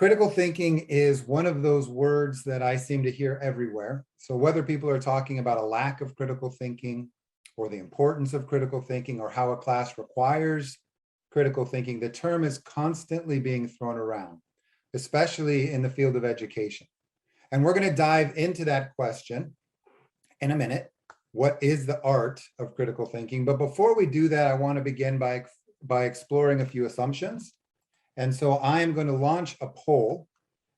Critical thinking is one of those words that I seem to hear everywhere. So whether people are talking about a lack of critical thinking or the importance of critical thinking or how a class requires critical thinking, the term is constantly being thrown around, especially in the field of education. And we're going to dive into that question in a minute. What is the art of critical thinking? But before we do that, I want to begin by exploring a few assumptions. And so I'm going to launch a poll,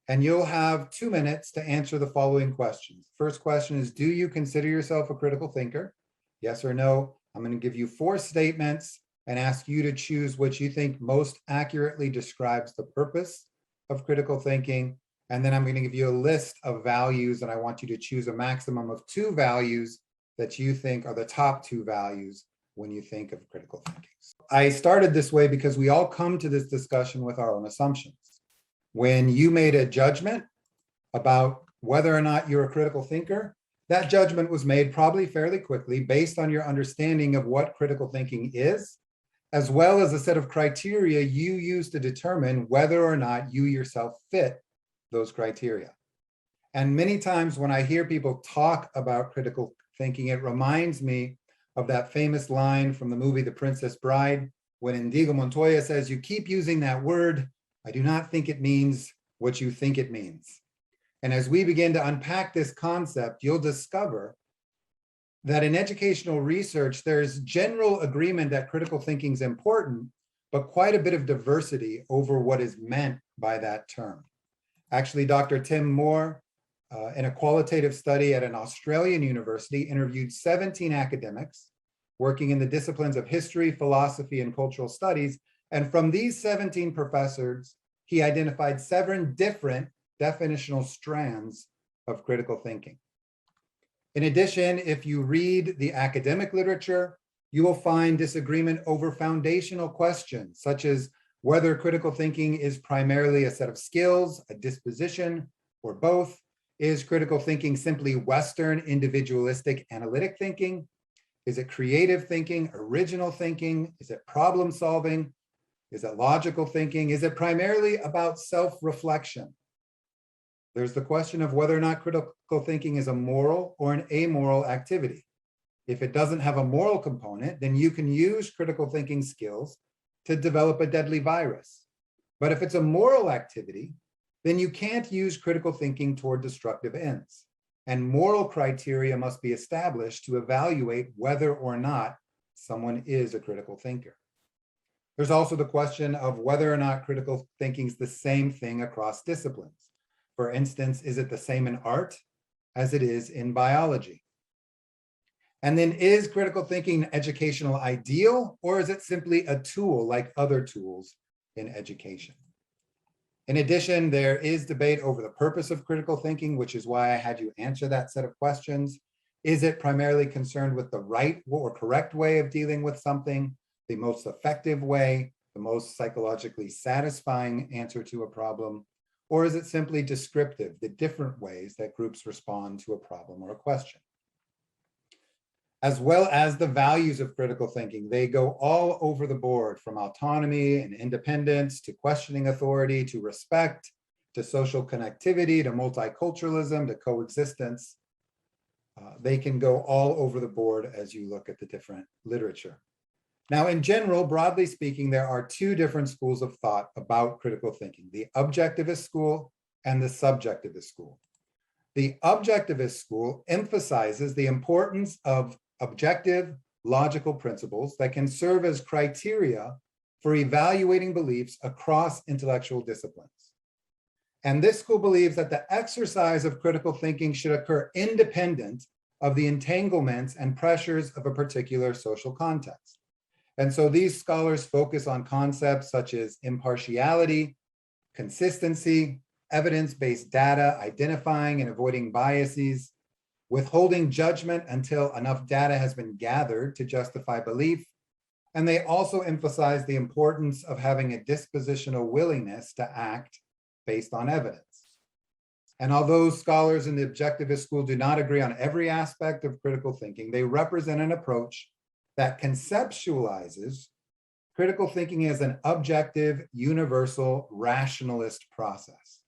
and you'll have 2 minutes to answer the following questions. First question is, do you consider yourself a critical thinker? Yes or no? I'm going to give you 4 statements and ask you to choose which you think most accurately describes the purpose of critical thinking. And then I'm going to give you a list of values, and I want you to choose a maximum of 2 values that you think are the top 2 values when you think of critical thinking. I started this way because we all come to this discussion with our own assumptions. When you made a judgment about whether or not you're a critical thinker, that judgment was made probably fairly quickly based on your understanding of what critical thinking is, as well as a set of criteria you use to determine whether or not you yourself fit those criteria. And many times when I hear people talk about critical thinking, it reminds me of that famous line from the movie The Princess Bride, when Inigo Montoya says, "You keep using that word. I do not think it means what you think it means." And as we begin to unpack this concept, you'll discover that in educational research, there's general agreement that critical thinking is important, but quite a bit of diversity over what is meant by that term. Actually, Dr. Tim Moore, in a qualitative study at an Australian university, interviewed 17 academics working in the disciplines of history, philosophy, and cultural studies. And from these 17 professors, he identified 7 different definitional strands of critical thinking. In addition, if you read the academic literature, you will find disagreement over foundational questions, such as whether critical thinking is primarily a set of skills, a disposition, or both. Is critical thinking simply Western individualistic analytic thinking? Is it creative thinking, original thinking? Is it problem solving? Is it logical thinking? Is it primarily about self-reflection? There's the question of whether or not critical thinking is a moral or an amoral activity. If it doesn't have a moral component, then you can use critical thinking skills to develop a deadly virus. But if it's a moral activity, then you can't use critical thinking toward destructive ends. And moral criteria must be established to evaluate whether or not someone is a critical thinker. There's also the question of whether or not critical thinking is the same thing across disciplines. For instance, is it the same in art as it is in biology? And then, is critical thinking an educational ideal, or is it simply a tool like other tools in education? In addition, there is debate over the purpose of critical thinking, which is why I had you answer that set of questions. Is it primarily concerned with the right or correct way of dealing with something, the most effective way, the most psychologically satisfying answer to a problem? Or is it simply descriptive, the different ways that groups respond to a problem or a question? As well as the values of critical thinking, they go all over the board, from autonomy and independence to questioning authority to respect to social connectivity to multiculturalism to coexistence. They can go all over the board as you look at the different literature. Now, in general, broadly speaking, there are 2 different schools of thought about critical thinking: the objectivist school and the subjectivist school. The objectivist school emphasizes the importance of objective, logical principles that can serve as criteria for evaluating beliefs across intellectual disciplines. And this school believes that the exercise of critical thinking should occur independent of the entanglements and pressures of a particular social context. And so these scholars focus on concepts such as impartiality, consistency, evidence-based data, identifying and avoiding biases, withholding judgment until enough data has been gathered to justify belief. And they also emphasize the importance of having a dispositional willingness to act based on evidence. And although scholars in the objectivist school do not agree on every aspect of critical thinking, they represent an approach that conceptualizes critical thinking is an objective, universal, rationalist process.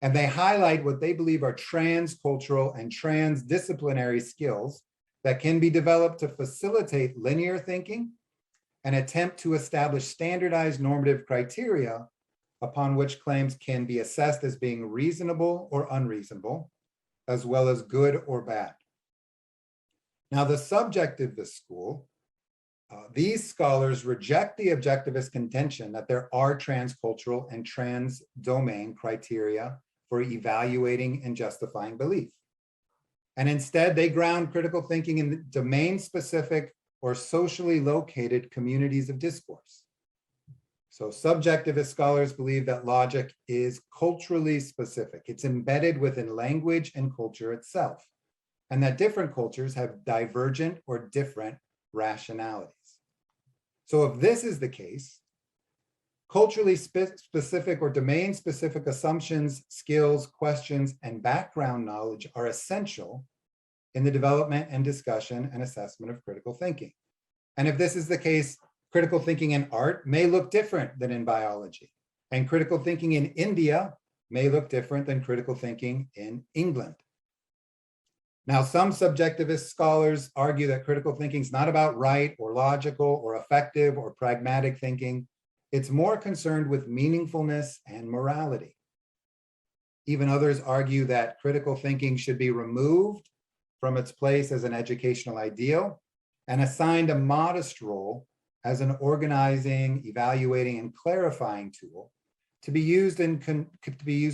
And they highlight what they believe are transcultural and transdisciplinary skills that can be developed to facilitate linear thinking and attempt to establish standardized normative criteria upon which claims can be assessed as being reasonable or unreasonable, as well as good or bad. Now, the subjectivist school, these scholars reject the objectivist contention that there are transcultural and trans-domain criteria for evaluating and justifying belief. And instead, they ground critical thinking in domain-specific or socially located communities of discourse. So subjectivist scholars believe that logic is culturally specific. It's embedded within language and culture itself, and that different cultures have divergent or different rationalities. So if this is the case, culturally specific or domain-specific assumptions, skills, questions, and background knowledge are essential in the development and discussion and assessment of critical thinking. And if this is the case, critical thinking in art may look different than in biology, and critical thinking in India may look different than critical thinking in England. Now, some subjectivist scholars argue that critical thinking is not about right or logical or effective or pragmatic thinking. It's more concerned with meaningfulness and morality. Even others argue that critical thinking should be removed from its place as an educational ideal and assigned a modest role as an organizing, evaluating, and clarifying tool to be used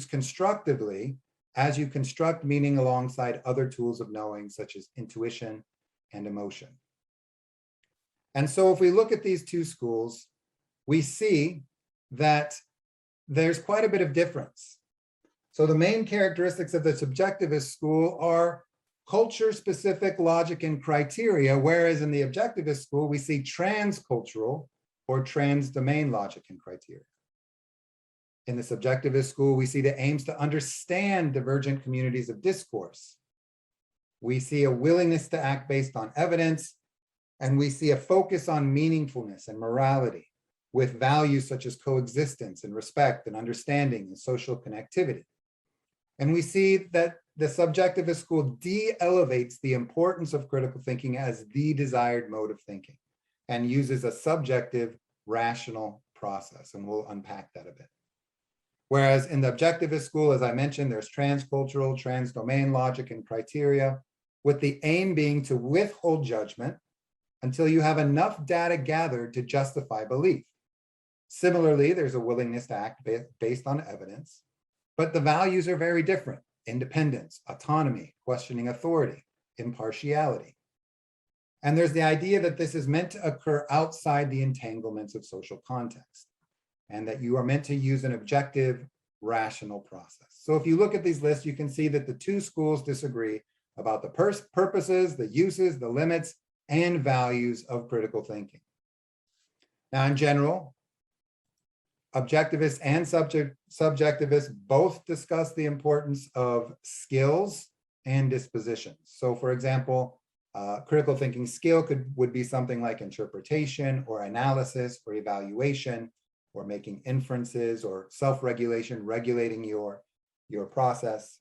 constructively as you construct meaning alongside other tools of knowing, such as intuition and emotion. And so if we look at these two schools, we see that there's quite a bit of difference. So the main characteristics of the subjectivist school are culture-specific logic and criteria, whereas in the objectivist school, we see transcultural or trans-domain logic and criteria. In the subjectivist school, we see the aims to understand divergent communities of discourse. We see a willingness to act based on evidence, and we see a focus on meaningfulness and morality with values such as coexistence and respect and understanding and social connectivity. And we see that the subjectivist school de-elevates the importance of critical thinking as the desired mode of thinking and uses a subjective, rational process. And we'll unpack that a bit. Whereas in the objectivist school, as I mentioned, there's transcultural, trans-domain logic and criteria, with the aim being to withhold judgment until you have enough data gathered to justify belief. Similarly, there's a willingness to act based on evidence, but the values are very different: independence, autonomy, questioning authority, impartiality. And there's the idea that this is meant to occur outside the entanglements of social context, and that you are meant to use an objective, rational process. So if you look at these lists, you can see that the two schools disagree about the purposes, the uses, the limits, and values of critical thinking. Now, in general, objectivists and subjectivists both discuss the importance of skills and dispositions. So for example, critical thinking skill would be something like interpretation or analysis or evaluation or making inferences or self-regulation, regulating your process.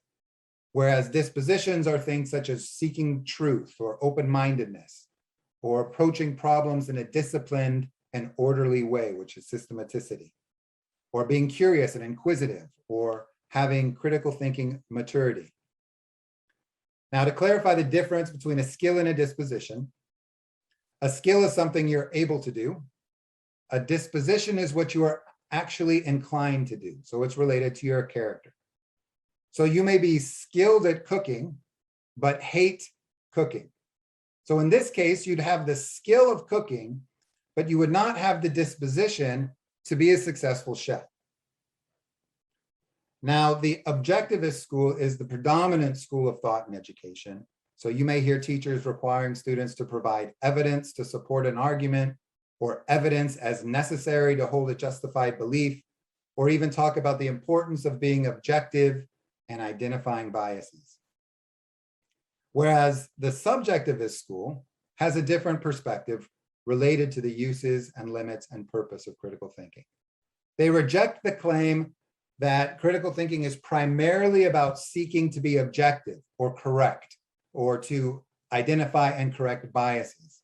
Whereas dispositions are things such as seeking truth or open-mindedness or approaching problems in a disciplined and orderly way, which is systematicity, or being curious and inquisitive, or having critical thinking maturity. Now, to clarify the difference between a skill and a disposition, a skill is something you're able to do. A disposition is what you are actually inclined to do. So it's related to your character. So you may be skilled at cooking, but hate cooking. So in this case, you'd have the skill of cooking, but you would not have the disposition to be a successful chef. Now, the objectivist school is the predominant school of thought in education. So you may hear teachers requiring students to provide evidence to support an argument, or evidence as necessary to hold a justified belief, or even talk about the importance of being objective and identifying biases. Whereas the subjectivist school has a different perspective, related to the uses and limits and purpose of critical thinking. They reject the claim that critical thinking is primarily about seeking to be objective or correct, or to identify and correct biases.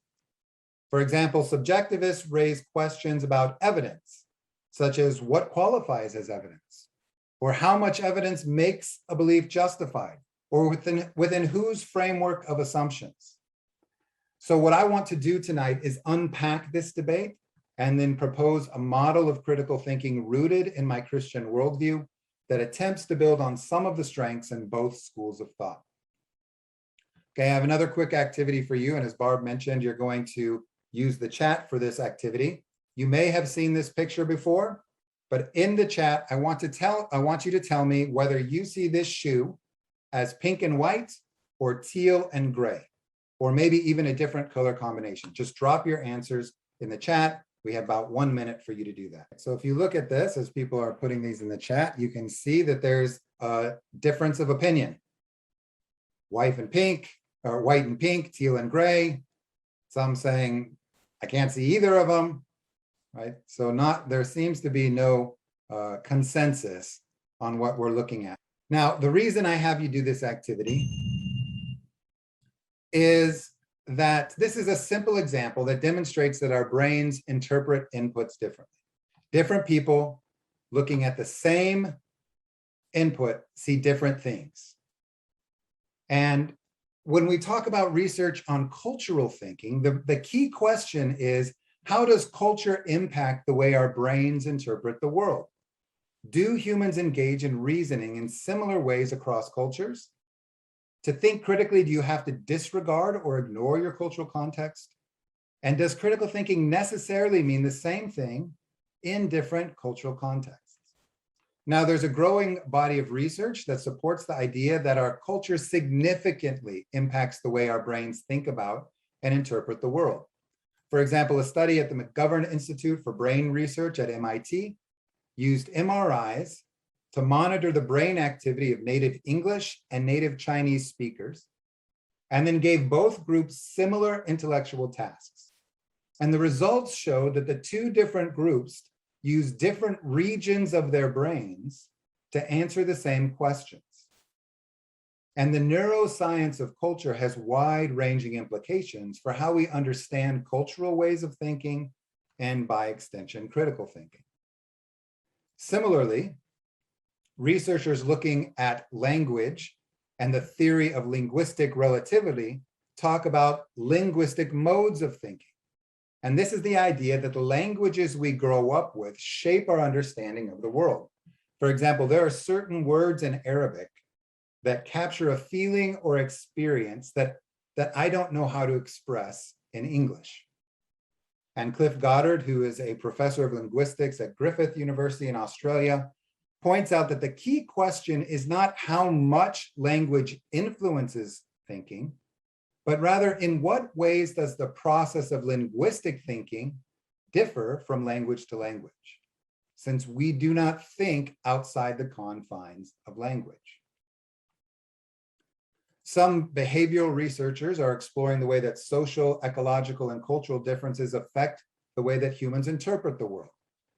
For example, subjectivists raise questions about evidence, such as what qualifies as evidence, or how much evidence makes a belief justified, or within whose framework of assumptions. So what I want to do tonight is unpack this debate and then propose a model of critical thinking rooted in my Christian worldview that attempts to build on some of the strengths in both schools of thought. Okay, I have another quick activity for you, and as Barb mentioned, you're going to use the chat for this activity. You may have seen this picture before, but in the chat, I want you to tell me whether you see this shoe as pink and white or teal and gray, or maybe even a different color combination. Just drop your answers in the chat. We have about 1 minute for you to do that. So if you look at this, as people are putting these in the chat, you can see that there's a difference of opinion. White and pink, teal and gray. Some saying, I can't see either of them, right? So there seems to be no consensus on what we're looking at. Now, the reason I have you do this activity is that this is a simple example that demonstrates that our brains interpret inputs differently. Different people looking at the same input see different things. And when we talk about research on cultural thinking, the key question is, how does culture impact the way our brains interpret the world? Do humans engage in reasoning in similar ways across cultures? To think critically, do you have to disregard or ignore your cultural context? And does critical thinking necessarily mean the same thing in different cultural contexts? Now, there's a growing body of research that supports the idea that our culture significantly impacts the way our brains think about and interpret the world. For example, a study at the McGovern Institute for Brain Research at MIT used MRIs to monitor the brain activity of native English and native Chinese speakers, and then gave both groups similar intellectual tasks. And the results showed that the two different groups used different regions of their brains to answer the same questions. And the neuroscience of culture has wide-ranging implications for how we understand cultural ways of thinking and, by extension, critical thinking. Similarly, researchers looking at language and the theory of linguistic relativity talk about linguistic modes of thinking. And this is the idea that the languages we grow up with shape our understanding of the world. For example, there are certain words in Arabic that capture a feeling or experience that I don't know how to express in English. And Cliff Goddard, who is a professor of linguistics at Griffith University in Australia, points out that the key question is not how much language influences thinking, but rather in what ways does the process of linguistic thinking differ from language to language, since we do not think outside the confines of language. Some behavioral researchers are exploring the way that social, ecological, and cultural differences affect the way that humans interpret the world.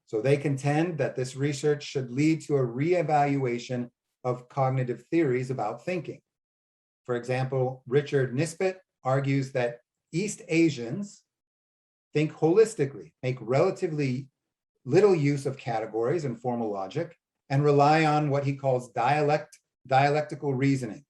So they contend that this research should lead to a reevaluation of cognitive theories about thinking. For example, Richard Nisbett argues that East Asians think holistically, make relatively little use of categories and formal logic, and rely on what he calls dialectical reasoning,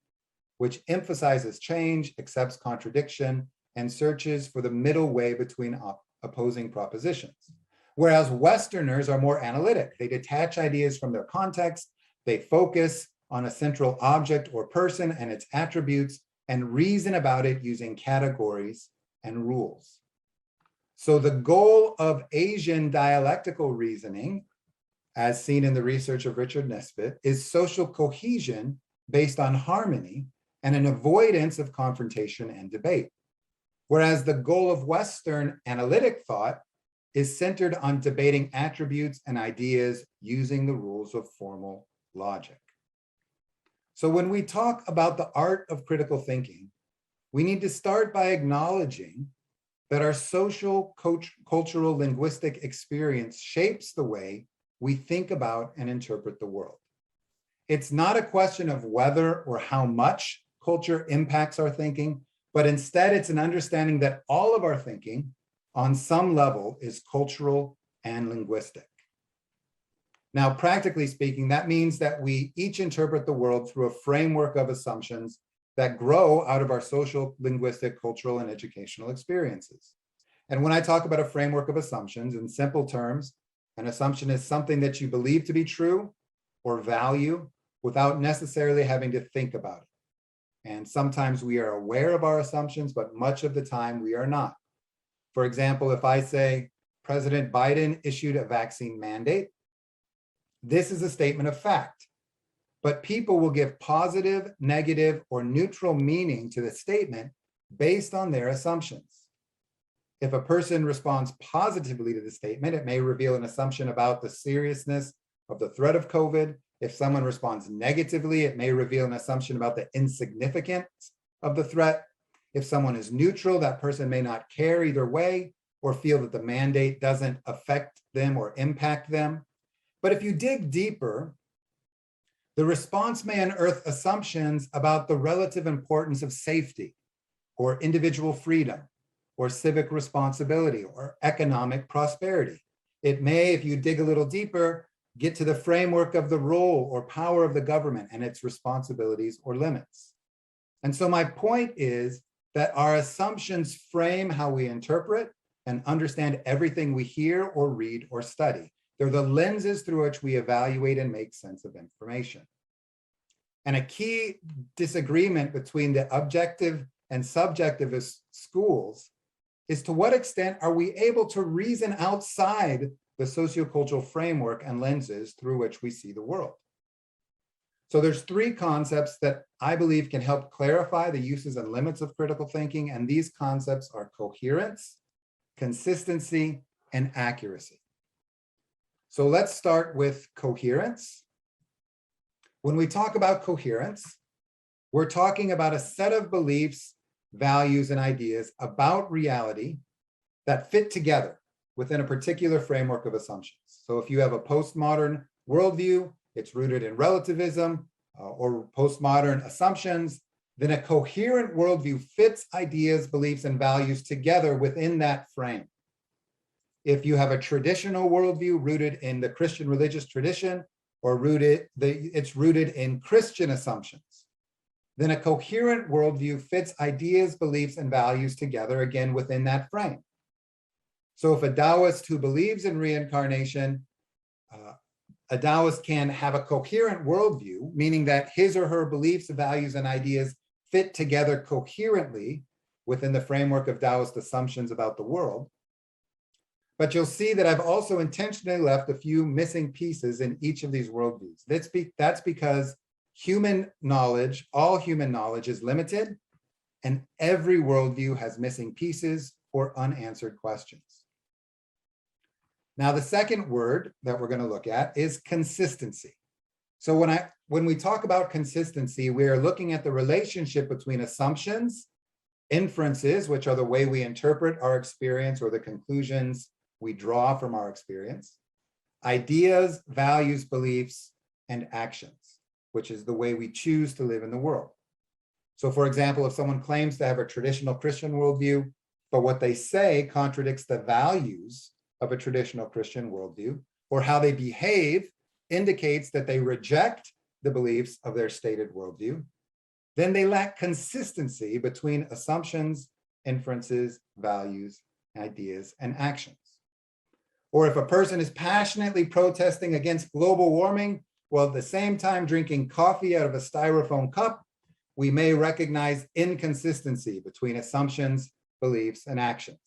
which emphasizes change, accepts contradiction, and searches for the middle way between opposing propositions. Whereas Westerners are more analytic. They detach ideas from their context, they focus on a central object or person and its attributes, and reason about it using categories and rules. So the goal of Asian dialectical reasoning, as seen in the research of Richard Nisbett, is social cohesion based on harmony and an avoidance of confrontation and debate. Whereas the goal of Western analytic thought is centered on debating attributes and ideas using the rules of formal logic. So when we talk about the art of critical thinking, we need to start by acknowledging that our social, cultural, linguistic experience shapes the way we think about and interpret the world. It's not a question of whether or how much culture impacts our thinking, but instead it's an understanding that all of our thinking on some level is cultural and linguistic. Now, practically speaking, that means that we each interpret the world through a framework of assumptions that grow out of our social, linguistic, cultural, and educational experiences. And when I talk about a framework of assumptions, in simple terms, an assumption is something that you believe to be true or value without necessarily having to think about it. And sometimes we are aware of our assumptions, but much of the time we are not. For example, if I say President Biden issued a vaccine mandate, this is a statement of fact, but people will give positive, negative, or neutral meaning to the statement based on their assumptions. If a person responds positively to the statement, it may reveal an assumption about the seriousness of the threat of COVID. If someone responds negatively, it may reveal an assumption about the insignificance of the threat. If someone is neutral, that person may not care either way or feel that the mandate doesn't affect them or impact them. But if you dig deeper, the response may unearth assumptions about the relative importance of safety or individual freedom or civic responsibility or economic prosperity. It may, if you dig a little deeper, get to the framework of the role or power of the government and its responsibilities or limits. And so my point is that our assumptions frame how we interpret and understand everything we hear or read or study. They're the lenses through which we evaluate and make sense of information. And a key disagreement between the objective and subjectivist schools is to what extent are we able to reason outside the sociocultural framework and lenses through which we see the world. So there's three concepts that I believe can help clarify the uses and limits of critical thinking, and these concepts are coherence, consistency, and accuracy. So let's start with coherence. When we talk about coherence, we're talking about a set of beliefs, values, and ideas about reality that fit together within a particular framework of assumptions. So if you have a postmodern worldview, it's rooted in relativism or postmodern assumptions, then a coherent worldview fits ideas, beliefs, and values together within that frame. If you have a traditional worldview rooted in the Christian religious tradition, or it's rooted in Christian assumptions, then a coherent worldview fits ideas, beliefs, and values together again within that frame. So if a Taoist who believes in reincarnation, a Taoist can have a coherent worldview, meaning that his or her beliefs, values, and ideas fit together coherently within the framework of Taoist assumptions about the world. But you'll see that I've also intentionally left a few missing pieces in each of these worldviews. That's because human knowledge, all human knowledge is limited, and every worldview has missing pieces or unanswered questions. Now, the second word that we're going to look at is consistency. So when we talk about consistency, we are looking at the relationship between assumptions, inferences, which are the way we interpret our experience or the conclusions we draw from our experience, ideas, values, beliefs, and actions, which is the way we choose to live in the world. So for example, if someone claims to have a traditional Christian worldview, but what they say contradicts the values of a traditional Christian worldview, or how they behave indicates that they reject the beliefs of their stated worldview, then they lack consistency between assumptions, inferences, values, ideas, and actions. Or if a person is passionately protesting against global warming, while at the same time drinking coffee out of a styrofoam cup, we may recognize inconsistency between assumptions, beliefs, and actions.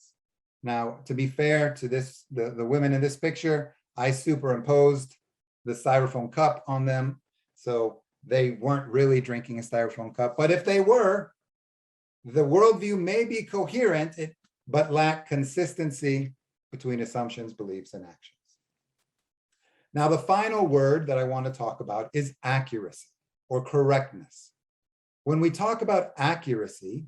Now, to be fair to the women in this picture, I superimposed the styrofoam cup on them, so they weren't really drinking a styrofoam cup. But if they were, the worldview may be coherent, but lack consistency between assumptions, beliefs, and actions. Now, the final word that I want to talk about is accuracy or correctness. When we talk about accuracy,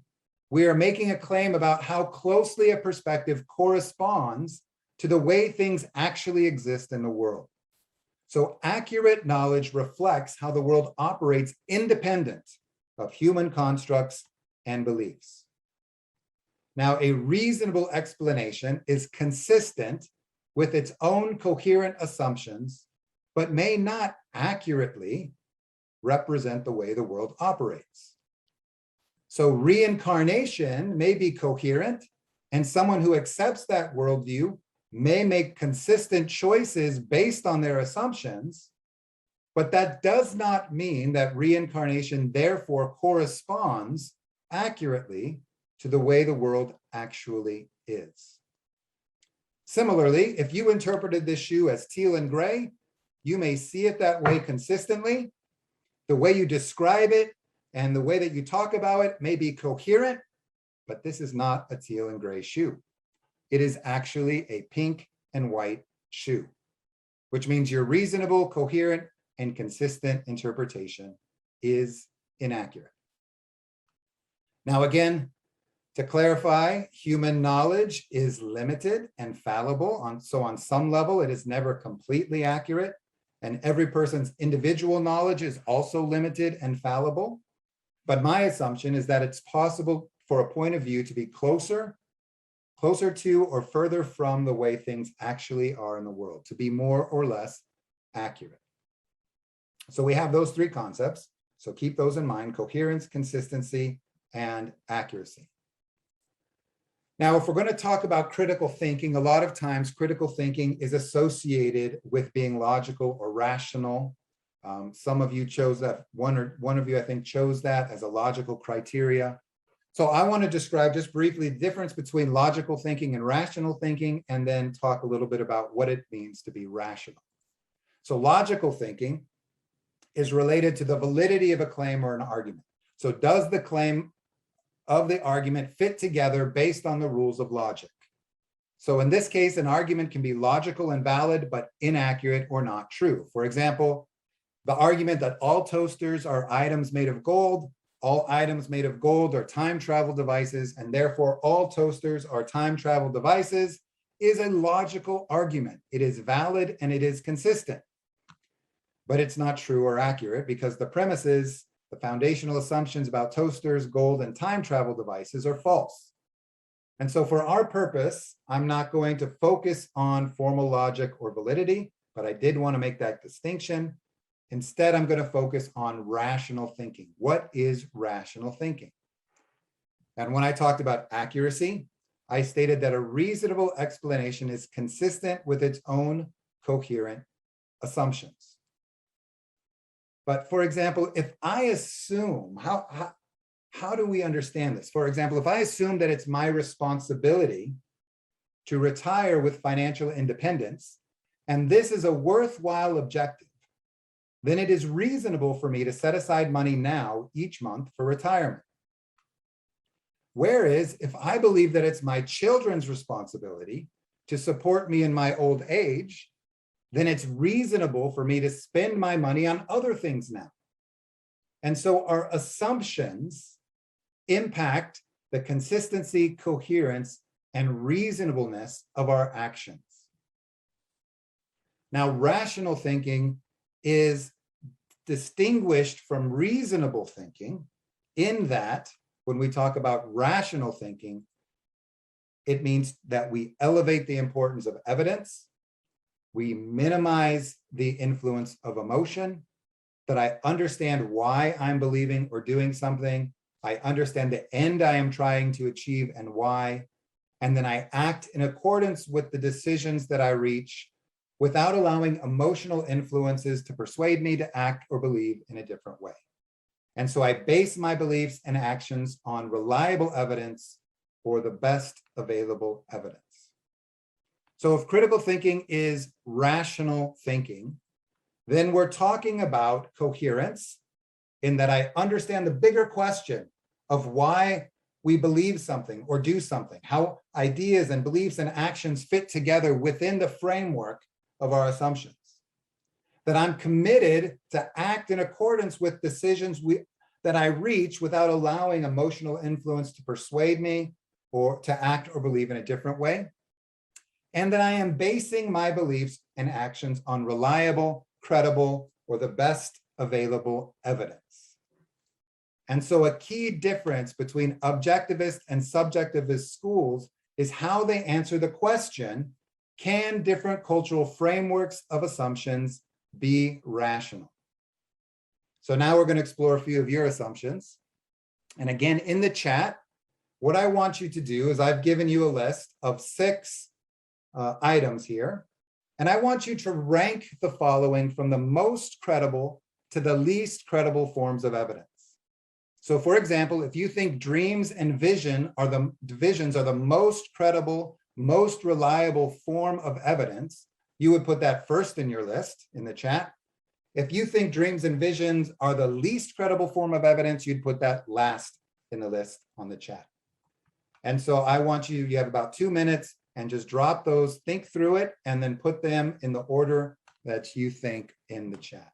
We are making a claim about how closely a perspective corresponds to the way things actually exist in the world. So accurate knowledge reflects how the world operates independent of human constructs and beliefs. Now, a reasonable explanation is consistent with its own coherent assumptions, but may not accurately represent the way the world operates. So reincarnation may be coherent, and someone who accepts that worldview may make consistent choices based on their assumptions, but that does not mean that reincarnation therefore corresponds accurately to the way the world actually is. Similarly, if you interpreted this shoe as teal and gray, you may see it that way consistently. The way you describe it and the way that you talk about it may be coherent, but this is not a teal and gray shoe. It is actually a pink and white shoe, which means your reasonable, coherent, and consistent interpretation is inaccurate. Now, again, to clarify, human knowledge is limited and fallible. So on some level, it is never completely accurate. And every person's individual knowledge is also limited and fallible. But my assumption is that it's possible for a point of view to be closer to or further from the way things actually are in the world, to be more or less accurate. So we have those three concepts. So keep those in mind: coherence, consistency, and accuracy. Now, if we're going to talk about critical thinking, a lot of times critical thinking is associated with being logical or rational. Some of you chose that, one of you, I think, chose that as a logical criteria. So I want to describe just briefly the difference between logical thinking and rational thinking, and then talk a little bit about what it means to be rational. So logical thinking is related to the validity of a claim or an argument. So does the claim of the argument fit together based on the rules of logic? So in this case, an argument can be logical and valid, but inaccurate or not true. For example, the argument that all toasters are items made of gold, all items made of gold are time travel devices, and therefore all toasters are time travel devices, is a logical argument. It is valid and it is consistent, but it's not true or accurate because the premises, the foundational assumptions about toasters, gold, and time travel devices are false. And so for our purpose, I'm not going to focus on formal logic or validity, but I did want to make that distinction. Instead, I'm going to focus on rational thinking. What is rational thinking? And when I talked about accuracy, I stated that a reasonable explanation is consistent with its own coherent assumptions. But for example, if I assume, how do we understand this? For example, if I assume that it's my responsibility to retire with financial independence, and this is a worthwhile objective, then it is reasonable for me to set aside money now each month for retirement. Whereas if I believe that it's my children's responsibility to support me in my old age, then it's reasonable for me to spend my money on other things now. And so our assumptions impact the consistency, coherence, and reasonableness of our actions. Now, rational thinking is distinguished from reasonable thinking in that when we talk about rational thinking, it means that we elevate the importance of evidence, we minimize the influence of emotion, that I understand why I'm believing or doing something, I understand the end I am trying to achieve and why, and then I act in accordance with the decisions that I reach without allowing emotional influences to persuade me to act or believe in a different way. And so I base my beliefs and actions on reliable evidence or the best available evidence. So if critical thinking is rational thinking, then we're talking about coherence in that I understand the bigger question of why we believe something or do something, how ideas and beliefs and actions fit together within the framework of our assumptions. That I'm committed to act in accordance with decisions that I reach without allowing emotional influence to persuade me or to act or believe in a different way, and that I am basing my beliefs and actions on reliable, credible, or the best available evidence. And so a key difference between objectivist and subjectivist schools is how they answer the question, can different cultural frameworks of assumptions be rational? So now we're going to explore a few of your assumptions. And again, in the chat, what I want you to do is I've given you a list of 6 items here. And I want you to rank the following from the most credible to the least credible forms of evidence. So for example, if you think dreams and visions are the most credible, most reliable form of evidence, you would put that first in your list in the chat. If you think dreams and visions are the least credible form of evidence, you'd put that last in the list on the chat. And so I want you have about 2 minutes and just drop those, think through it, and then put them in the order that you think in the chat.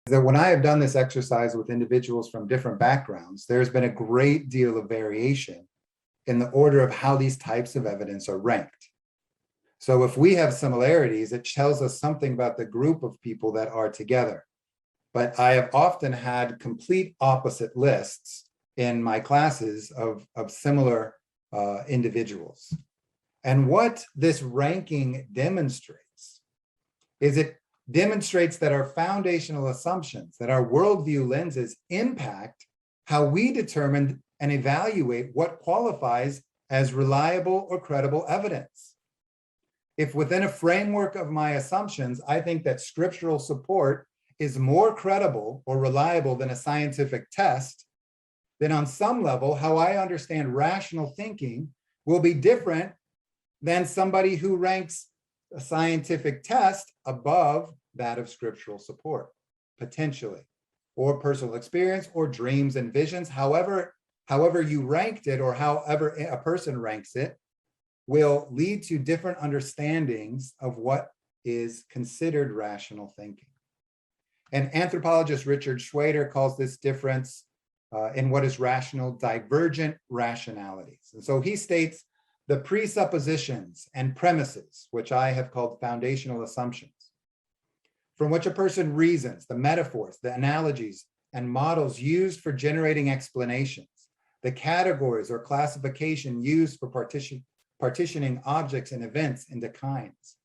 That when I have done this exercise with individuals from different backgrounds, there's been a great deal of variation in the order of how these types of evidence are ranked. So if we have similarities, it tells us something about the group of people that are together. But I have often had complete opposite lists in my classes of similar individuals. And what this ranking demonstrates is it demonstrates that our foundational assumptions, that our worldview lenses impact how we determine and evaluate what qualifies as reliable or credible evidence. If within a framework of my assumptions, I think that scriptural support is more credible or reliable than a scientific test, then on some level, how I understand rational thinking will be different than somebody who ranks a scientific test above that of scriptural support, potentially, or personal experience, or dreams and visions. However you ranked it, or however a person ranks it, will lead to different understandings of what is considered rational thinking. And anthropologist Richard Schwader calls this difference in what is rational divergent rationalities. And so he states the presuppositions and premises, which I have called foundational assumptions, from which a person reasons, the metaphors, the analogies, and models used for generating explanations, the categories or classification used for partitioning objects and events into kinds,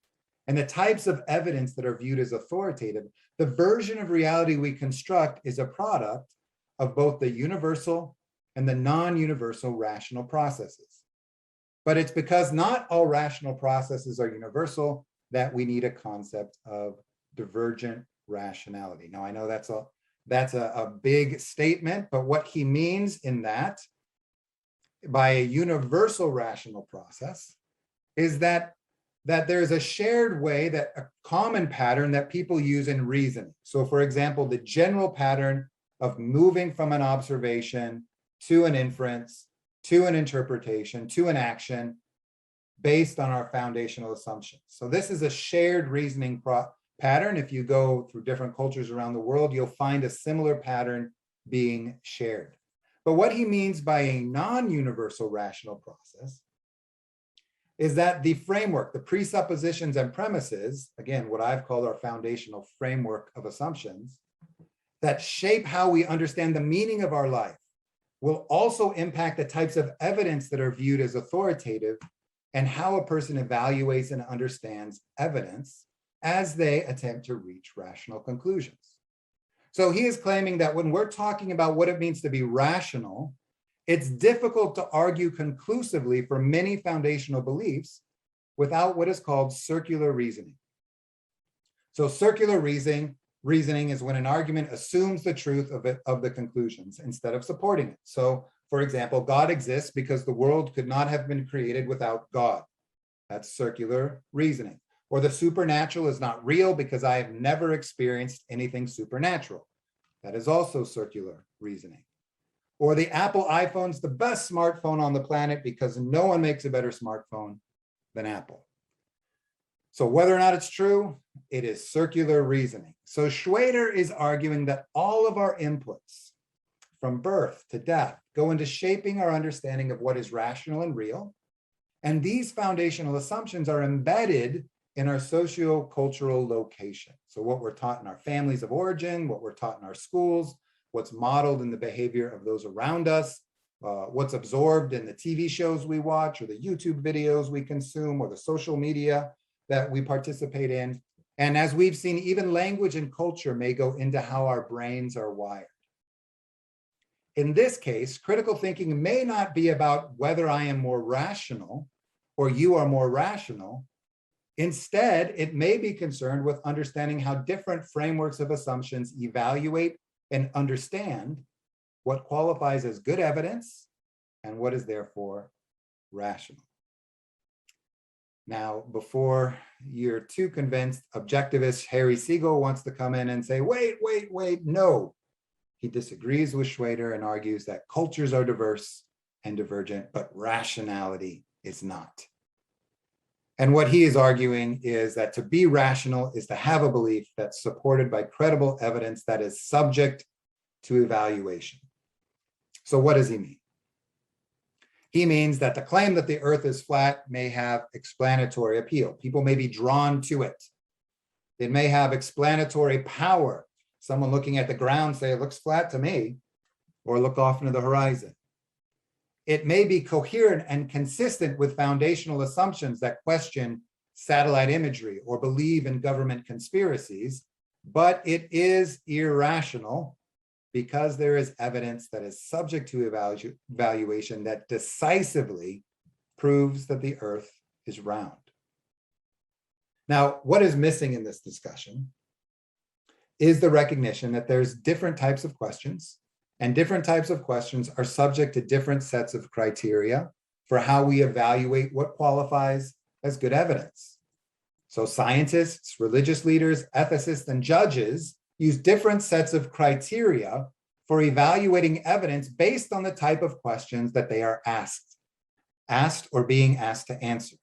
and the types of evidence that are viewed as authoritative. The version of reality we construct is a product of both the universal and the non-universal rational processes. But it's because not all rational processes are universal that we need a concept of divergent rationality. Now, I know that's a big statement, but what he means in that, by a universal rational process, is that there's a shared way, that a common pattern that people use in reasoning. So for example, the general pattern of moving from an observation to an inference, to an interpretation, to an action based on our foundational assumptions. So this is a shared reasoning pattern. If you go through different cultures around the world, you'll find a similar pattern being shared. But what he means by a non-universal rational process is that the framework, the presuppositions and premises, again, what I've called our foundational framework of assumptions, that shape how we understand the meaning of our life, will also impact the types of evidence that are viewed as authoritative and how a person evaluates and understands evidence as they attempt to reach rational conclusions. So he is claiming that when we're talking about what it means to be rational, it's difficult to argue conclusively for many foundational beliefs without what is called circular reasoning. So circular reasoning is when an argument assumes the truth of the conclusions instead of supporting it. So for example, God exists because the world could not have been created without God. That's circular reasoning. Or the supernatural is not real because I have never experienced anything supernatural. That is also circular reasoning. Or the Apple iPhone's the best smartphone on the planet because no one makes a better smartphone than Apple. So whether or not it's true, it is circular reasoning. So Schwader is arguing that all of our inputs from birth to death, go into shaping our understanding of what is rational and real. And these foundational assumptions are embedded in our socio-cultural location. So what we're taught in our families of origin, what we're taught in our schools, what's modeled in the behavior of those around us, what's absorbed in the TV shows we watch or the YouTube videos we consume or the social media that we participate in. And as we've seen, even language and culture may go into how our brains are wired. In this case, critical thinking may not be about whether I am more rational or you are more rational. Instead, it may be concerned with understanding how different frameworks of assumptions evaluate and understand what qualifies as good evidence and what is therefore rational. Now, before you're too convinced, objectivist Harry Siegel wants to come in and say, wait, no. He disagrees with Schrader and argues that cultures are diverse and divergent, but rationality is not. And what he is arguing is that to be rational is to have a belief that's supported by credible evidence that is subject to evaluation. So what does he mean? He means that the claim that the earth is flat may have explanatory appeal. People may be drawn to it. It may have explanatory power. Someone looking at the ground say, it looks flat to me, or look off into the horizon. It may be coherent and consistent with foundational assumptions that question satellite imagery or believe in government conspiracies, but it is irrational because there is evidence that is subject to evaluation that decisively proves that the earth is round. Now, what is missing in this discussion is the recognition that there's different types of questions, and different types of questions are subject to different sets of criteria for how we evaluate what qualifies as good evidence. So scientists, religious leaders, ethicists, and judges use different sets of criteria for evaluating evidence based on the type of questions that they are asked or being asked to answer.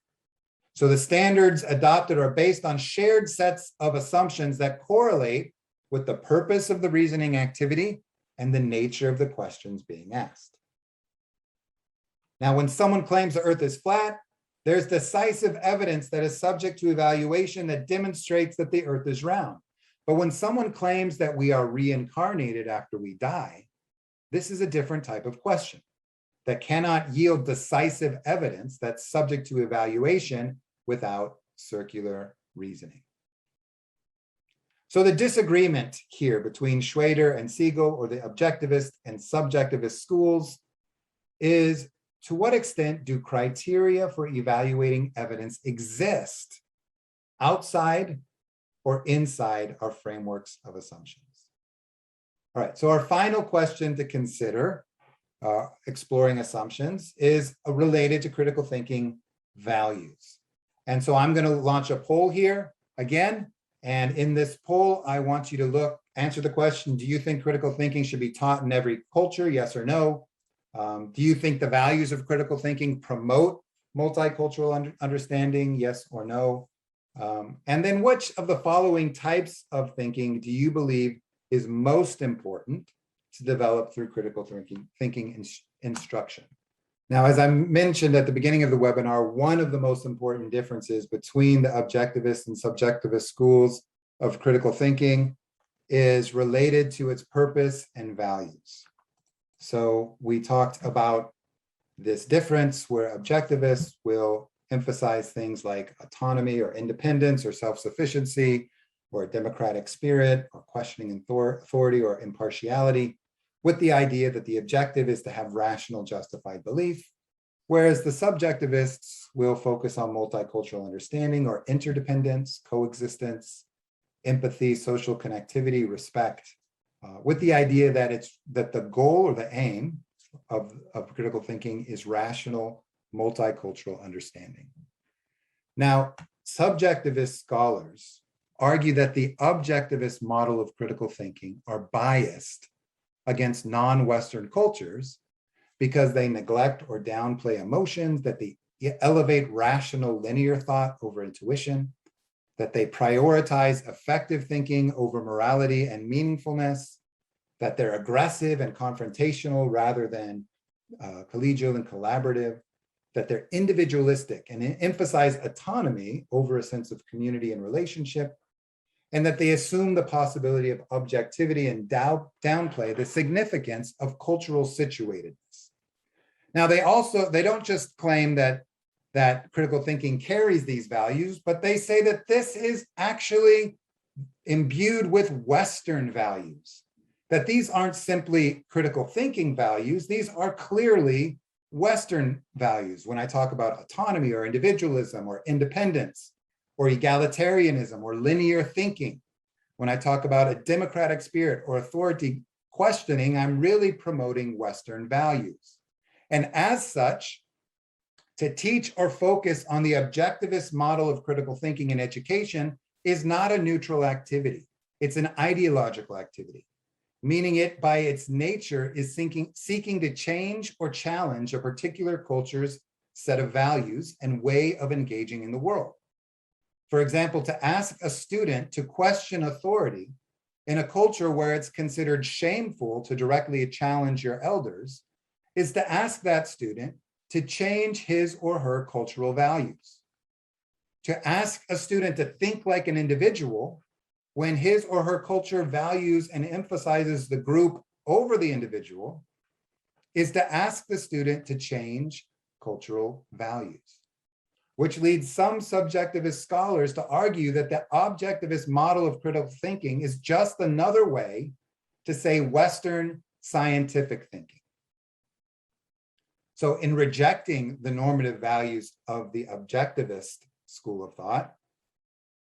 So the standards adopted are based on shared sets of assumptions that correlate with the purpose of the reasoning activity and the nature of the questions being asked. Now, when someone claims the earth is flat, there's decisive evidence that is subject to evaluation that demonstrates that the earth is round. But when someone claims that we are reincarnated after we die, this is a different type of question that cannot yield decisive evidence that's subject to evaluation without circular reasoning. So the disagreement here between Schrader and Siegel, or the objectivist and subjectivist schools, is to what extent do criteria for evaluating evidence exist outside or inside our frameworks of assumptions? All right, so our final question to consider, exploring assumptions, is related to critical thinking values. And so I'm going to launch a poll here again. And in this poll, I want you to answer the question, do you think critical thinking should be taught in every culture, yes or no? Do you think the values of critical thinking promote multicultural understanding, yes or no? And then which of the following types of thinking do you believe is most important to develop through critical thinking instruction? Now, as I mentioned at the beginning of the webinar, one of the most important differences between the objectivist and subjectivist schools of critical thinking is related to its purpose and values. So we talked about this difference where objectivists will emphasize things like autonomy or independence or self-sufficiency or a democratic spirit or questioning authority or impartiality, with the idea that the objective is to have rational, justified belief, whereas the subjectivists will focus on multicultural understanding or interdependence, coexistence, empathy, social connectivity, respect, with the idea that the goal or the aim of critical thinking is rational, multicultural understanding. Now, subjectivist scholars argue that the objectivist model of critical thinking are biased against non-Western cultures because they neglect or downplay emotions, that they elevate rational linear thought over intuition, that they prioritize effective thinking over morality and meaningfulness, that they're aggressive and confrontational rather than collegial and collaborative, that they're individualistic and emphasize autonomy over a sense of community and relationship, and that they assume the possibility of objectivity and downplay the significance of cultural situatedness. Now, they don't just claim that critical thinking carries these values, but they say that this is actually imbued with Western values, that these aren't simply critical thinking values, these are clearly Western values. When I talk about autonomy or individualism or independence or egalitarianism or linear thinking, when I talk about a democratic spirit or authority questioning, I'm really promoting Western values. And as such, to teach or focus on the objectivist model of critical thinking in education is not a neutral activity. It's an ideological activity, meaning it by its nature is seeking to change or challenge a particular culture's set of values and way of engaging in the world. For example, to ask a student to question authority in a culture where it's considered shameful to directly challenge your elders is to ask that student to change his or her cultural values. To ask a student to think like an individual when his or her culture values and emphasizes the group over the individual is to ask the student to change cultural values, which leads some subjectivist scholars to argue that the objectivist model of critical thinking is just another way to say Western scientific thinking. So in rejecting the normative values of the objectivist school of thought,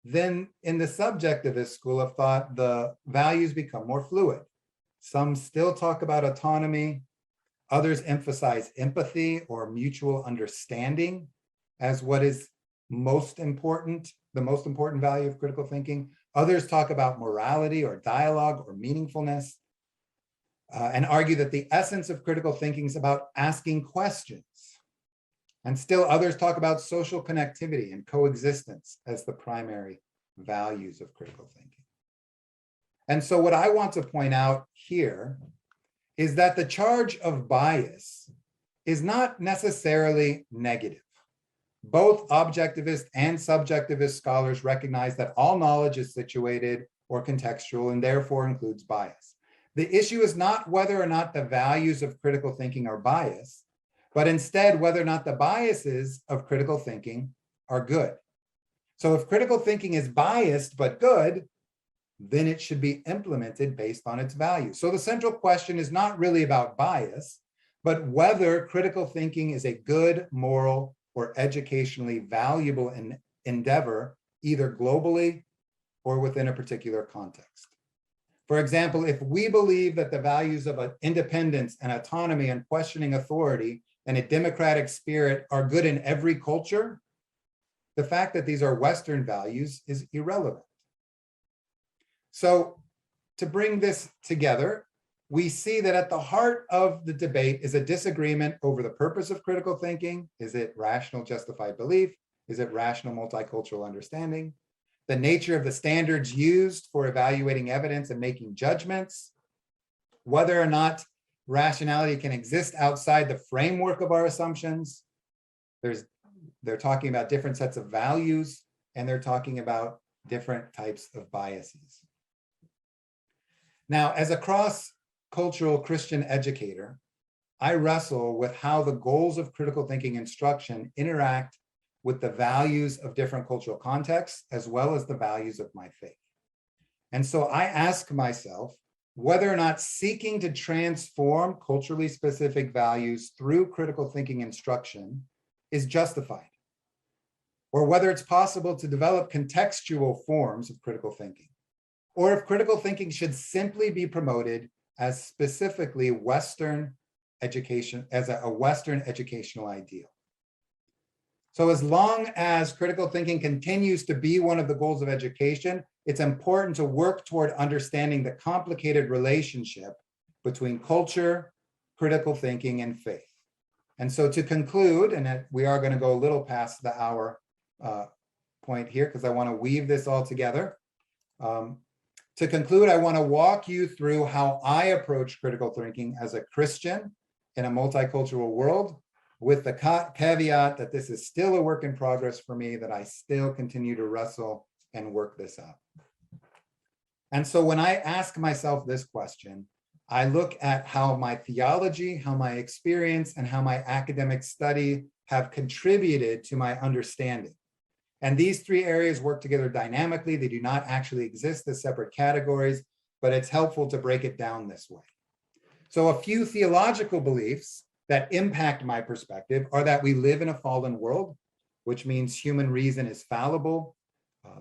then in the subjectivist school of thought, the values become more fluid. Some still talk about autonomy, others emphasize empathy or mutual understanding as what is most important, the most important value of critical thinking. Others talk about morality or dialogue or meaningfulness. And argue that the essence of critical thinking is about asking questions. And still others talk about social connectivity and coexistence as the primary values of critical thinking. And so what I want to point out here is that the charge of bias is not necessarily negative. Both objectivist and subjectivist scholars recognize that all knowledge is situated or contextual and therefore includes bias. The issue is not whether or not the values of critical thinking are biased, but instead whether or not the biases of critical thinking are good. So if critical thinking is biased but good, then it should be implemented based on its values. So the central question is not really about bias, but whether critical thinking is a good, moral, or educationally valuable endeavor, either globally or within a particular context. For example, if we believe that the values of independence and autonomy and questioning authority and a democratic spirit are good in every culture, the fact that these are Western values is irrelevant. So to bring this together, we see that at the heart of the debate is a disagreement over the purpose of critical thinking. Is it rational justified belief? Is it rational multicultural understanding? The nature of the standards used for evaluating evidence and making judgments, whether or not rationality can exist outside the framework of our assumptions. They're talking about different sets of values, and they're talking about different types of biases. Now, as a cross-cultural Christian educator, I wrestle with how the goals of critical thinking instruction interact with the values of different cultural contexts, as well as the values of my faith. And so I ask myself whether or not seeking to transform culturally specific values through critical thinking instruction is justified, or whether it's possible to develop contextual forms of critical thinking, or if critical thinking should simply be promoted as specifically Western education, as a Western educational ideal. So as long as critical thinking continues to be one of the goals of education, it's important to work toward understanding the complicated relationship between culture, critical thinking, and faith. And so to conclude, and we are going to go a little past the hour point here because I want to weave this all together. To To conclude, I want to walk you through how I approach critical thinking as a Christian in a multicultural world, with the caveat that this is still a work in progress for me, that I still continue to wrestle and work this out. And so when I ask myself this question, I look at how my theology, how my experience, and how my academic study have contributed to my understanding. And these three areas work together dynamically. They do not actually exist as separate categories, but it's helpful to break it down this way. So a few theological beliefs that impact my perspective are that we live in a fallen world, which means human reason is fallible,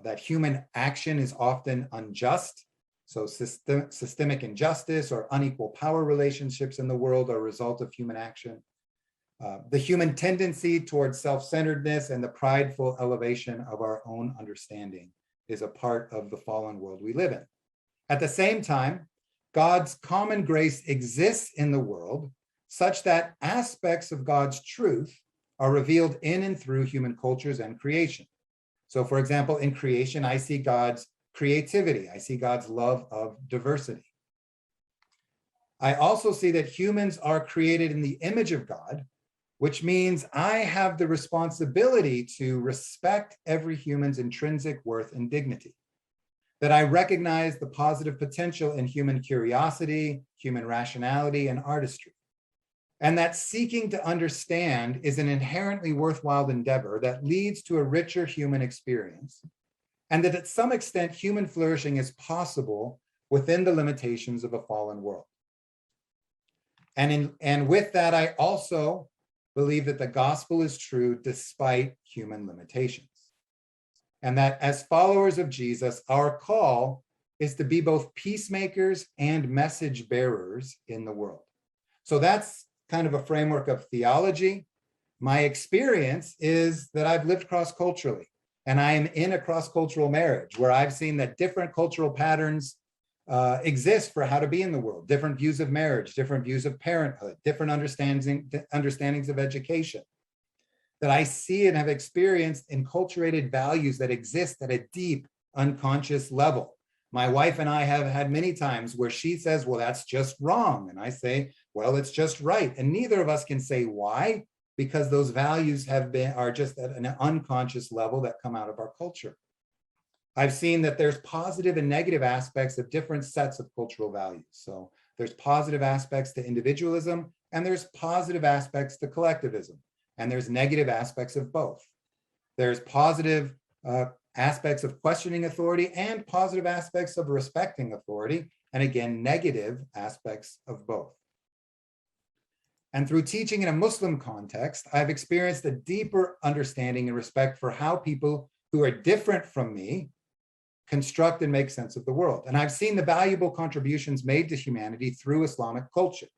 that human action is often unjust. So systemic injustice or unequal power relationships in the world are a result of human action. The human tendency towards self-centeredness and the prideful elevation of our own understanding is a part of the fallen world we live in. At the same time, God's common grace exists in the world such that aspects of God's truth are revealed in and through human cultures and creation. So for example, in creation, I see God's creativity. I see God's love of diversity. I also see that humans are created in the image of God, which means I have the responsibility to respect every human's intrinsic worth and dignity. That I recognize the positive potential in human curiosity, human rationality, and artistry. And that seeking to understand is an inherently worthwhile endeavor that leads to a richer human experience. And that at some extent, human flourishing is possible within the limitations of a fallen world. And with that, I also believe that the gospel is true despite human limitations. And that as followers of Jesus, our call is to be both peacemakers and message bearers in the world. So that's kind of a framework of theology. My experience is that I've lived cross-culturally, and I am in a cross-cultural marriage where I've seen that different cultural patterns exist for how to be in the world, different views of marriage, different views of parenthood, different understandings of education, that I see and have experienced enculturated values that exist at a deep unconscious level. My wife and I have had many times where she says, well, that's just wrong. And I say, well, it's just right. And neither of us can say why, because those values are just at an unconscious level that come out of our culture. I've seen that there's positive and negative aspects of different sets of cultural values. So there's positive aspects to individualism, and there's positive aspects to collectivism, and there's negative aspects of both. There's positive aspects of questioning authority and positive aspects of respecting authority, and again, negative aspects of both. And through teaching in a Muslim context, I've experienced a deeper understanding and respect for how people who are different from me construct and make sense of the world. And I've seen the valuable contributions made to humanity through Islamic culture.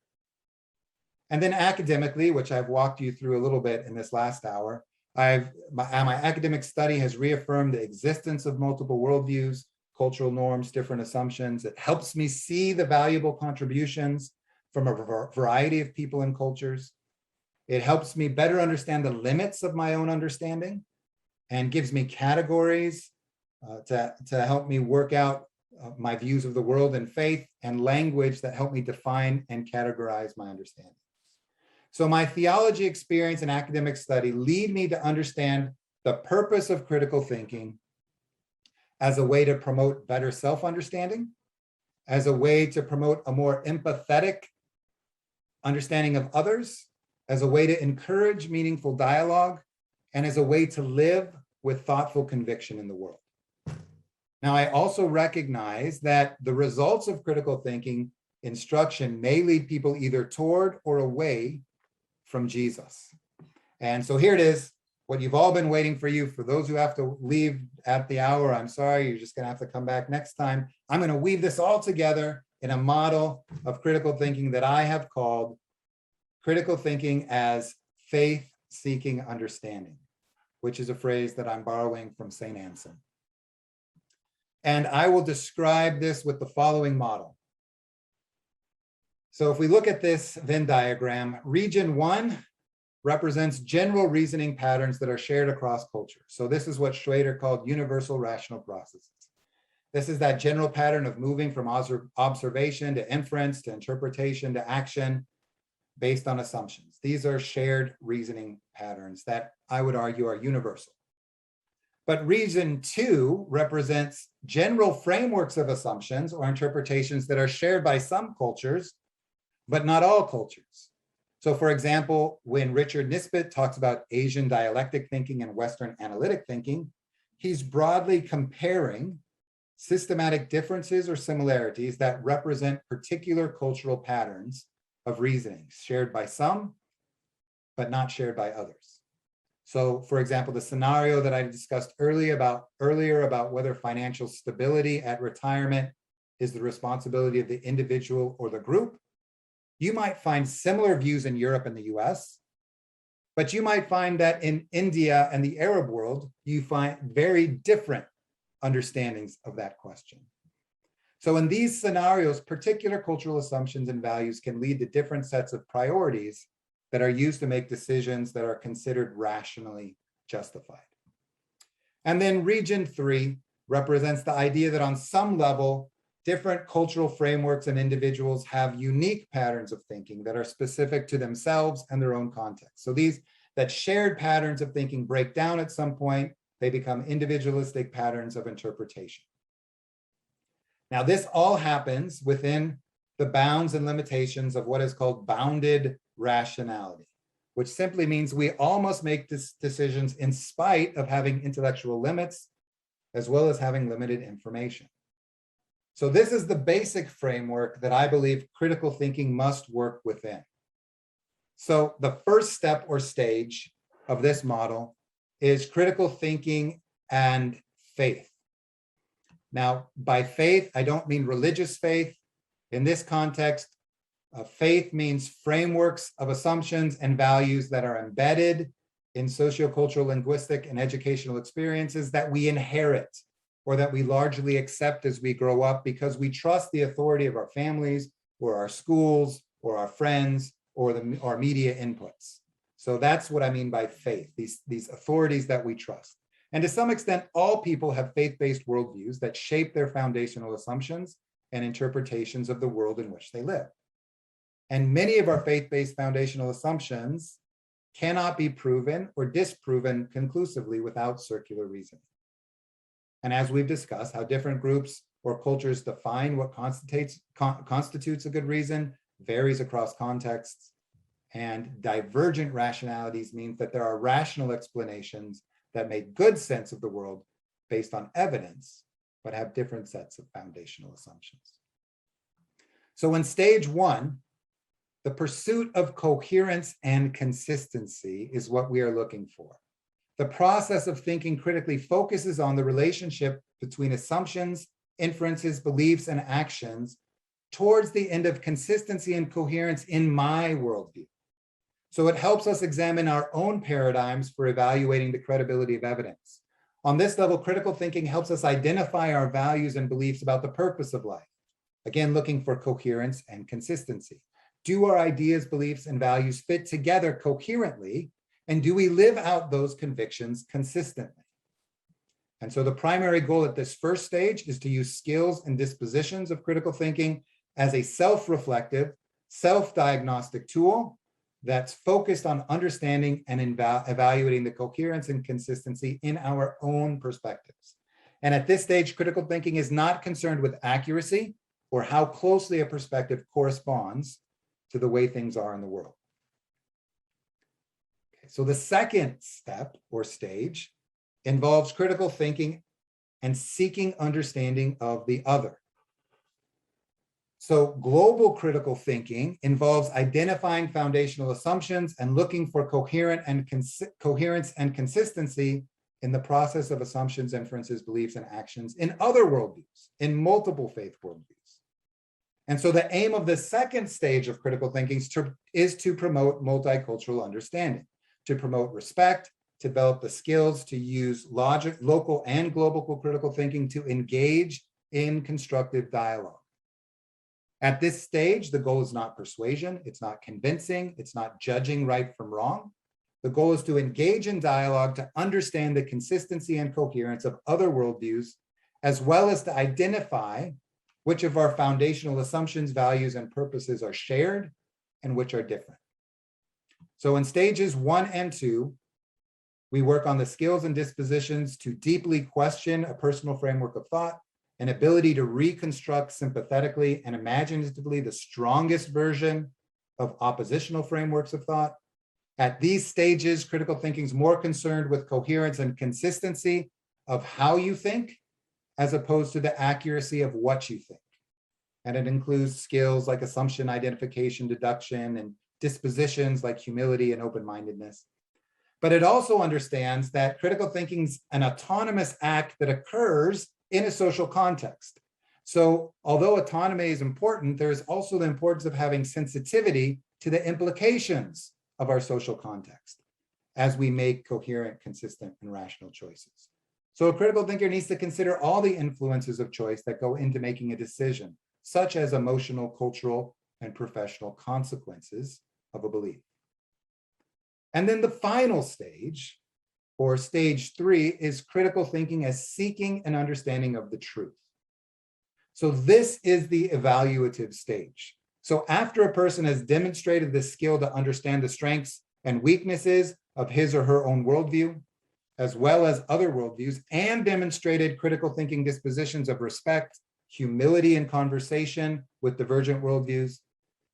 And then academically, which I've walked you through a little bit in this last hour, my academic study has reaffirmed the existence of multiple worldviews, cultural norms, different assumptions. It helps me see the valuable contributions from a variety of people and cultures. It helps me better understand the limits of my own understanding and gives me categories to help me work out my views of the world and faith, and language that help me define and categorize my understanding. So my theology experience and academic study lead me to understand the purpose of critical thinking as a way to promote better self-understanding, as a way to promote a more empathetic understanding of others, as a way to encourage meaningful dialogue, and as a way to live with thoughtful conviction in the world. Now, I also recognize that the results of critical thinking instruction may lead people either toward or away from Jesus. And so here it is, what you've all been waiting for you. For those who have to leave at the hour, I'm sorry, you're just going to have to come back next time. I'm going to weave this all together in a model of critical thinking that I have called critical thinking as faith-seeking understanding, which is a phrase that I'm borrowing from St. Anselm. And I will describe this with the following model. So if we look at this Venn diagram, region 1 represents general reasoning patterns that are shared across culture. So this is what Schrader called universal rational processes. This is that general pattern of moving from observation to inference to interpretation to action based on assumptions. These are shared reasoning patterns that I would argue are universal. But reason 2 represents general frameworks of assumptions or interpretations that are shared by some cultures, but not all cultures. So for example, when Richard Nisbett talks about Asian dialectic thinking and Western analytic thinking, he's broadly comparing systematic differences or similarities that represent particular cultural patterns of reasoning shared by some, but not shared by others. So for example, the scenario that I discussed earlier about whether financial stability at retirement is the responsibility of the individual or the group, you might find similar views in Europe and the US, but you might find that in India and the Arab world, you find very different understandings of that question. So in these scenarios, particular cultural assumptions and values can lead to different sets of priorities that are used to make decisions that are considered rationally justified. And then region 3 represents the idea that on some level, different cultural frameworks and individuals have unique patterns of thinking that are specific to themselves and their own context. So that shared patterns of thinking break down at some point, they become individualistic patterns of interpretation. Now, this all happens within the bounds and limitations of what is called bounded rationality, which simply means we all must make decisions in spite of having intellectual limits, as well as having limited information. So this is the basic framework that I believe critical thinking must work within. So the first step or stage of this model is critical thinking and faith. Now, by faith, I don't mean religious faith. In this context, faith means frameworks of assumptions and values that are embedded in sociocultural, linguistic, and educational experiences that we inherit or that we largely accept as we grow up because we trust the authority of our families or our schools or our friends or our media inputs. So that's what I mean by faith, these authorities that we trust. And to some extent, all people have faith-based worldviews that shape their foundational assumptions and interpretations of the world in which they live. And many of our faith-based foundational assumptions cannot be proven or disproven conclusively without circular reasoning. And as we've discussed, how different groups or cultures define what constitutes a good reason varies across contexts. And divergent rationalities means that there are rational explanations that make good sense of the world based on evidence, but have different sets of foundational assumptions. So in stage 1, the pursuit of coherence and consistency is what we are looking for. The process of thinking critically focuses on the relationship between assumptions, inferences, beliefs, and actions towards the end of consistency and coherence in my worldview. So it helps us examine our own paradigms for evaluating the credibility of evidence. On this level, critical thinking helps us identify our values and beliefs about the purpose of life. Again, looking for coherence and consistency. Do our ideas, beliefs, and values fit together coherently? And do we live out those convictions consistently? And so the primary goal at this first stage is to use skills and dispositions of critical thinking as a self-reflective, self-diagnostic tool that's focused on understanding and evaluating the coherence and consistency in our own perspectives. And at this stage, critical thinking is not concerned with accuracy or how closely a perspective corresponds to the way things are in the world. Okay, so the second step or stage involves critical thinking and seeking understanding of the other. So global critical thinking involves identifying foundational assumptions and looking for coherence and consistency in the process of assumptions, inferences, beliefs, and actions in other worldviews, in multiple faith worldviews. And so the aim of the second stage of critical thinking is to promote multicultural understanding, to promote respect, to develop the skills to use local and global critical thinking to engage in constructive dialogue. At this stage, the goal is not persuasion, it's not convincing, it's not judging right from wrong. The goal is to engage in dialogue to understand the consistency and coherence of other worldviews as well as to identify which of our foundational assumptions, values, and purposes are shared and which are different. So in stages 1 and 2, we work on the skills and dispositions to deeply question a personal framework of thought, an ability to reconstruct sympathetically and imaginatively the strongest version of oppositional frameworks of thought. At these stages, critical thinking is more concerned with coherence and consistency of how you think, as opposed to the accuracy of what you think. And it includes skills like assumption identification, deduction, and dispositions like humility and open-mindedness. But it also understands that critical thinking is an autonomous act that occurs in a social context. So although autonomy is important, there's also the importance of having sensitivity to the implications of our social context as we make coherent, consistent, and rational choices. So a critical thinker needs to consider all the influences of choice that go into making a decision, such as emotional, cultural, and professional consequences of a belief. And then the final stage, or stage 3, is critical thinking as seeking an understanding of the truth. So this is the evaluative stage. So after a person has demonstrated the skill to understand the strengths and weaknesses of his or her own worldview, as well as other worldviews, and demonstrated critical thinking dispositions of respect, humility in conversation with divergent worldviews,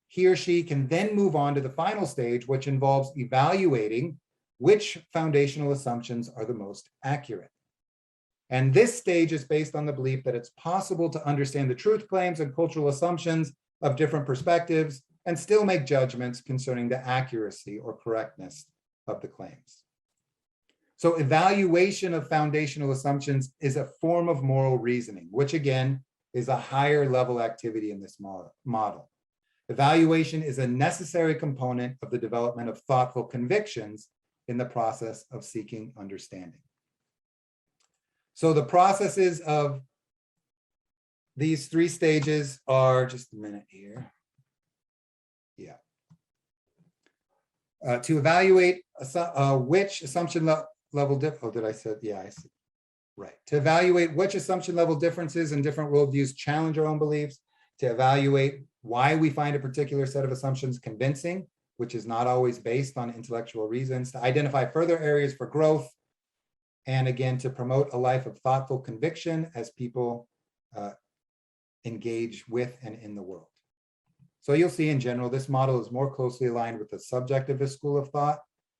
he or she can then move on to the final stage, which involves evaluating which foundational assumptions are the most accurate. And this stage is based on the belief that it's possible to understand the truth claims and cultural assumptions of different perspectives and still make judgments concerning the accuracy or correctness of the claims. So evaluation of foundational assumptions is a form of moral reasoning, which again is a higher level activity in this model. Evaluation is a necessary component of the development of thoughtful convictions in the process of seeking understanding. So the processes of these 3 stages are, just a minute here. Yeah. To evaluate which assumption level, did I say, yeah, I see. Right. To evaluate which assumption level differences in different worldviews challenge our own beliefs, to evaluate why we find a particular set of assumptions convincing, which is not always based on intellectual reasons, to identify further areas for growth, and again, to promote a life of thoughtful conviction as people engage with and in the world. So you'll see in general, this model is more closely aligned with the subjectivist school of thought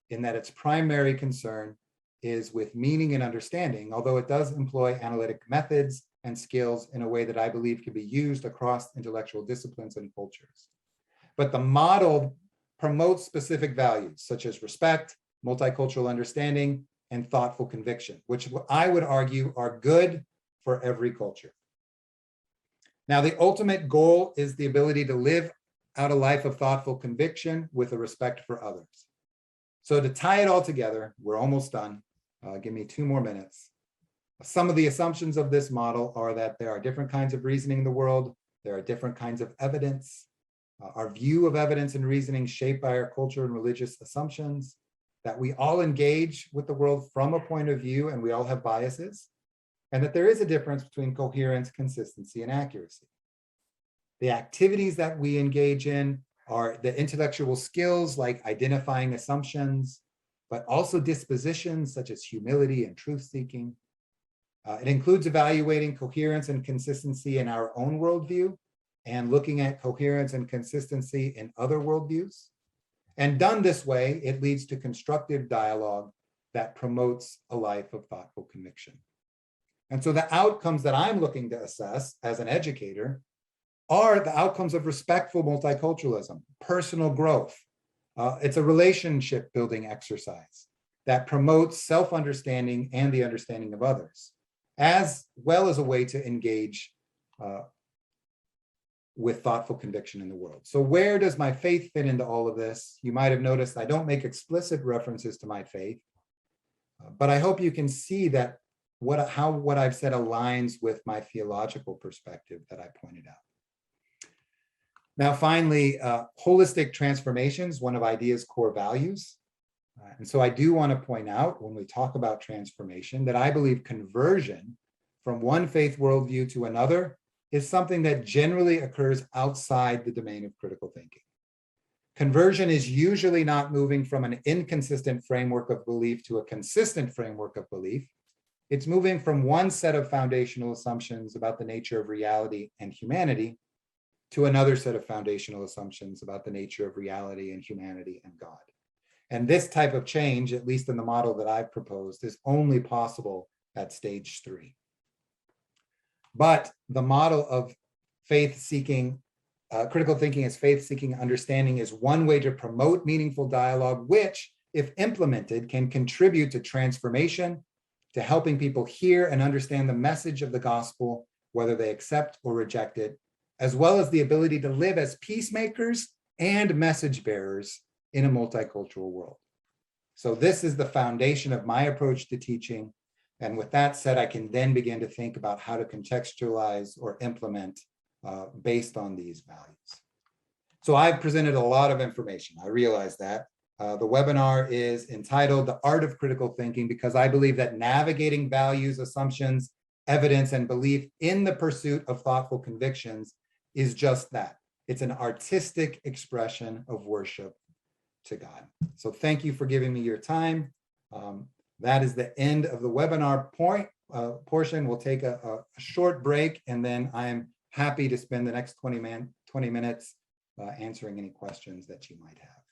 in that its primary concern is with meaning and understanding, although it does employ analytic methods and skills in a way that I believe can be used across intellectual disciplines and cultures. But the model promotes specific values such as respect, multicultural understanding, and thoughtful conviction, which I would argue are good for every culture. Now, the ultimate goal is the ability to live out a life of thoughtful conviction with a respect for others. So to tie it all together, we're almost done. Give me 2 more minutes. Some of the assumptions of this model are that there are different kinds of reasoning in the world. There are different kinds of evidence. Our view of evidence and reasoning shaped by our culture and religious assumptions, that we all engage with the world from a point of view and we all have biases, and that there is a difference between coherence, consistency, and accuracy. The activities that we engage in are the intellectual skills like identifying assumptions, but also dispositions such as humility and truth-seeking. It includes evaluating coherence and consistency in our own worldview and looking at coherence and consistency in other worldviews. And done this way, it leads to constructive dialogue that promotes a life of thoughtful conviction. And so the outcomes that I'm looking to assess as an educator are the outcomes of respectful multiculturalism, personal growth. It's a relationship building exercise that promotes self-understanding and the understanding of others, as well as a way to engage with thoughtful conviction in the world. So where does my faith fit into all of this? You might have noticed I don't make explicit references to my faith, but I hope you can see that what I've said aligns with my theological perspective that I pointed out. Now, finally, holistic transformations, one of IDEA's core values. And so I do want to point out when we talk about transformation that I believe conversion from one faith worldview to another is something that generally occurs outside the domain of critical thinking. Conversion is usually not moving from an inconsistent framework of belief to a consistent framework of belief. It's moving from one set of foundational assumptions about the nature of reality and humanity to another set of foundational assumptions about the nature of reality and humanity and God. And this type of change, at least in the model that I've proposed, is only possible at stage 3. But the model of faith-seeking, critical thinking as faith-seeking understanding is one way to promote meaningful dialogue, which, if implemented, can contribute to transformation, to helping people hear and understand the message of the gospel, whether they accept or reject it, as well as the ability to live as peacemakers and message bearers in a multicultural world. So this is the foundation of my approach to teaching. And with that said, I can then begin to think about how to contextualize or implement based on these values. So I've presented a lot of information. I realize that. The webinar is entitled The Art of Critical Thinking because I believe that navigating values, assumptions, evidence, and belief in the pursuit of thoughtful convictions is just that. It's an artistic expression of worship to God. So thank you for giving me your time. That is the end of the webinar portion. We'll take a short break, and then I'm happy to spend the next 20 minutes answering any questions that you might have.